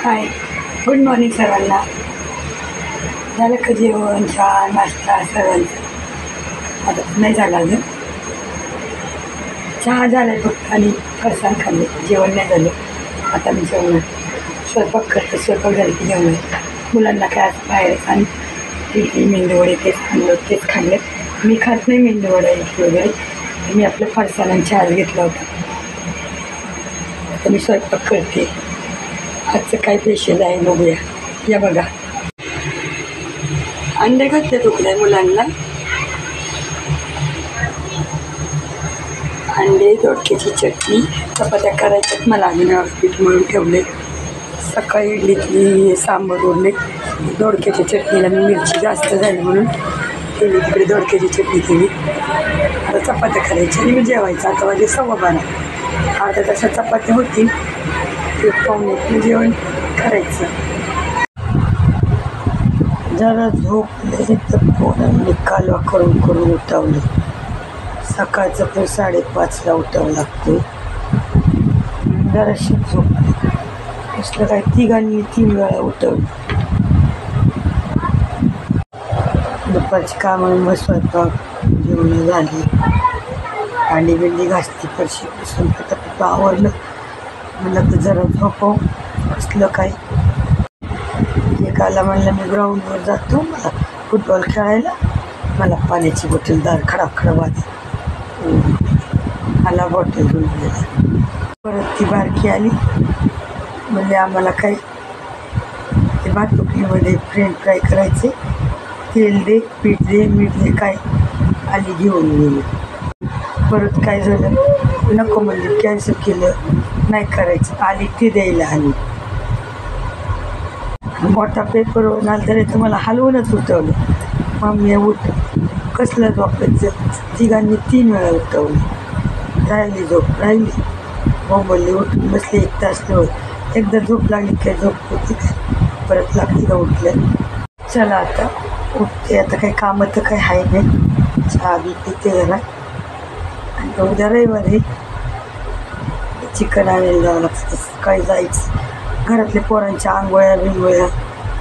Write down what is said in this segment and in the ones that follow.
हाय, good morning सर्वांना. झालं का जेवण, चहा, नाश्ता सर्वांचं? आता नाही झालं अजून. चहा झाला आहे फक्त आणि फरसाण खाल्ले, जेवण नाही झालं. आता मी जेवणार, स्वयंपाक करते. स्वयंपाक झाले की जेवणार. मुलांना काय आज बाहेर आणि इडली मेंदूवडे तेच खाल्ले. मी खात नाही मेंदूवडा इडली वगैरे. मी आपलं फरसाण आणि चहा घेतला होता. आता मी स्वयंपाक करते. आजचं काय स्पेशल आहे बघूया. या बघा, अंडे घातले तुकडे मुलांना. अंडे, दोडक्याची चटणी, चपात्या करायच्यात मला. आम्ही पीठ मळून ठेवले. सकाळी इडलीतली सांबर उरले. दोडक्याच्या चटणीला मी मिरची जास्त झाली म्हणून केली, तिकडे दोडक्याची चटणी केली. आता चपात्या करायच्या आणि मी जेवायचं. आता वाजे 12:15. अर्ध्या तासात चपात्या होती. ते पाहुणे जेवण करायचं. जरा झोपले तर पोरांनी कालवा करून उठवले. सकाळचं पण 5:30ला उठावं लागतं. जराशी झोपले. असलं काय तिघांनी 3 वेळा उठवलं. दुपारची कामं मग स्वयंपाक जेवण झाली. भांडी बिंडी घासली, फरशी पुसून पटापट आवरलं. म्हणलं तर जरा झोपव. असलं काय एकाला म्हणलं मी ग्राउंडवर जातो, मला फुटबॉल खेळायला. मला पाण्याची बॉटल दार खडाखड वाजली. मला बॉटल घेऊन गेला. परत ती बारकी आली. म्हणजे आम्हाला काय ते भातुकलीमध्ये फ्रेंच फ्राय करायचे. तेल दे, पीठ दे, मीठ दे. काय आली घेऊन गेली. परत काय झालं, नको म्हणजे कॅन्सल केलं. नाही करायचं. आली ते द्यायला आली. मोठा पेपरवर आला तरी तर मला हलवूनच उठवलं. मम्मी उठ, कसलं झोपायचं. तिघांनी 3 वेळा उठवलं. राहिली झोप, राहिली. बोंबलली, उठून बसले. 1 तास नव्हतं. एकदा झोप लागली काय झोप होती काय. परत लागली का उठलं. चला आता उठते. आता काही कामं तर काही आहे नाही. चहा बी पिते जरा. आणि उद्या रविवारी चिकन आणायला जावं लागतं. सकाळी जायचं. घरातल्या पोरांच्या आंघोळ्या बिंगोळ्या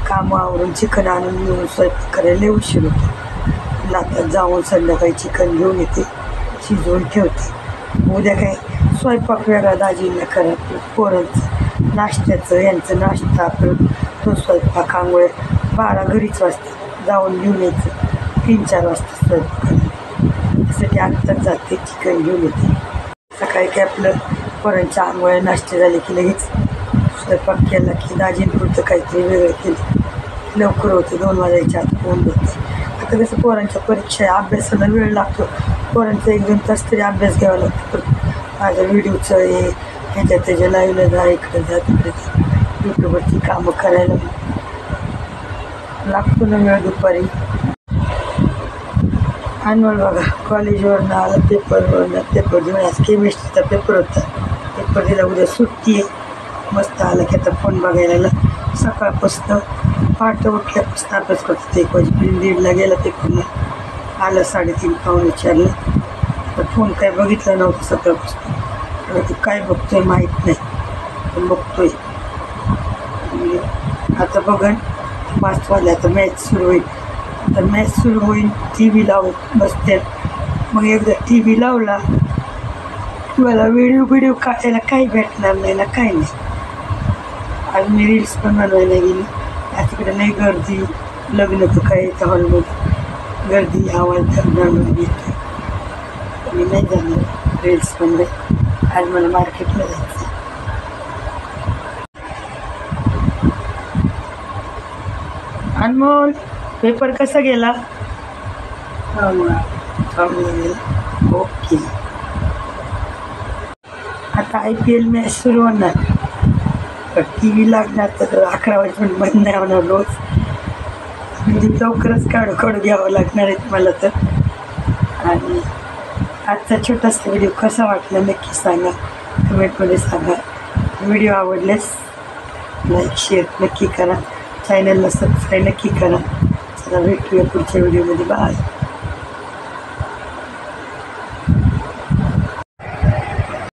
कामं आवरून चिकन आणून घेऊन स्वयंपाक करायला उशीर होतो. आता जाऊन संध्याकाळी चिकन घेऊन येते, शिजवून ठेवते. उद्या काय स्वयंपाक वेगळा दाजींना करा. पोरांचं नाश्त्याचं, यांचं नाश्ता परत तो स्वयंपाक, आंघोळ्या. 12 घरीच वाजते. जाऊन घेऊन यायचं. 3-4 वाजता स्वयंपाक करायला. त्यासाठी आत्ताच जाते, चिकन घेऊन येते. सकाळी काय आपलं पोरांच्या आंघोळ्या नाश्ते झाले की लगेच स्वयंपाक केला की दाजींपुरतं काहीतरी वेगळं केलं. लवकर होते. 2 वाजायच्या आत होऊन जाते. आता कसं पोरांच्या परीक्षा आहे, अभ्यासाला वेळ लागतो. पोरांचा 1-2 तास तरी अभ्यास घ्यावा लागतो. माझ्या व्हिडिओचं हे ह्याच्या त्याच्या लाईव्हला जा, इकडे जा, तिकडे जा. यूट्यूबवरची कामं करायला लागतो ना वेळ दुपारी. अनवळ बघा, कॉलेजवरनं आला, पेपर देऊन. आज केमिस्ट्रीचा पेपर होता. पेपर दिला. उद्या सुट्टी आहे. मस्त आला की आता फोन बघायला. सकाळपासून पहाटे उठल्यापासून अभ्यास करतो. 1 वाजेपर्यंत 1:30ला गेला पेपरला. आलं 3:30 पावणे 4ला. तर फोन काय बघितला नव्हता सकाळपासून. ते काय बघतोय माहीत नाही, पण बघतोय. आता बघन 5 वाजले. आता मॅच सुरू होईल. आता मॅच सुरू होईल. TV लावत बसते. मग एकदा TV लावला मला व्हिडिओ काढायला काही भेटणार नाही ना, काही नाही. आज मी रील्स पण बनवायला गेली. आज तिकडे नाही गर्दी. लग्न तर काय येतं हॉलमध्ये गर्दी, आवाज धरणार येतो. मी नाही जाणार रील्स बनवाय. आज मला मार्केटला जायचं. अनमोल, पेपर कसा गेला? चांगला गेला. ओके. आता IPL मॅच सुरू होणार. TV लागणार तर 11 वाजेपर्यंत बंद नाही होणार रोज. म्हणजे लवकरच काढू घ्यावं लागणार आहे मला तर. आणि आजचा छोटासा व्हिडिओ कसा वाटला नक्की सांगा, कमेंटमध्ये सांगा. व्हिडिओ आवडल्यास लाईक शेअर नक्की करा. चॅनलला सबस्क्राईब नक्की करा. चला भेटूया पुढच्या व्हिडिओमध्ये. बाय.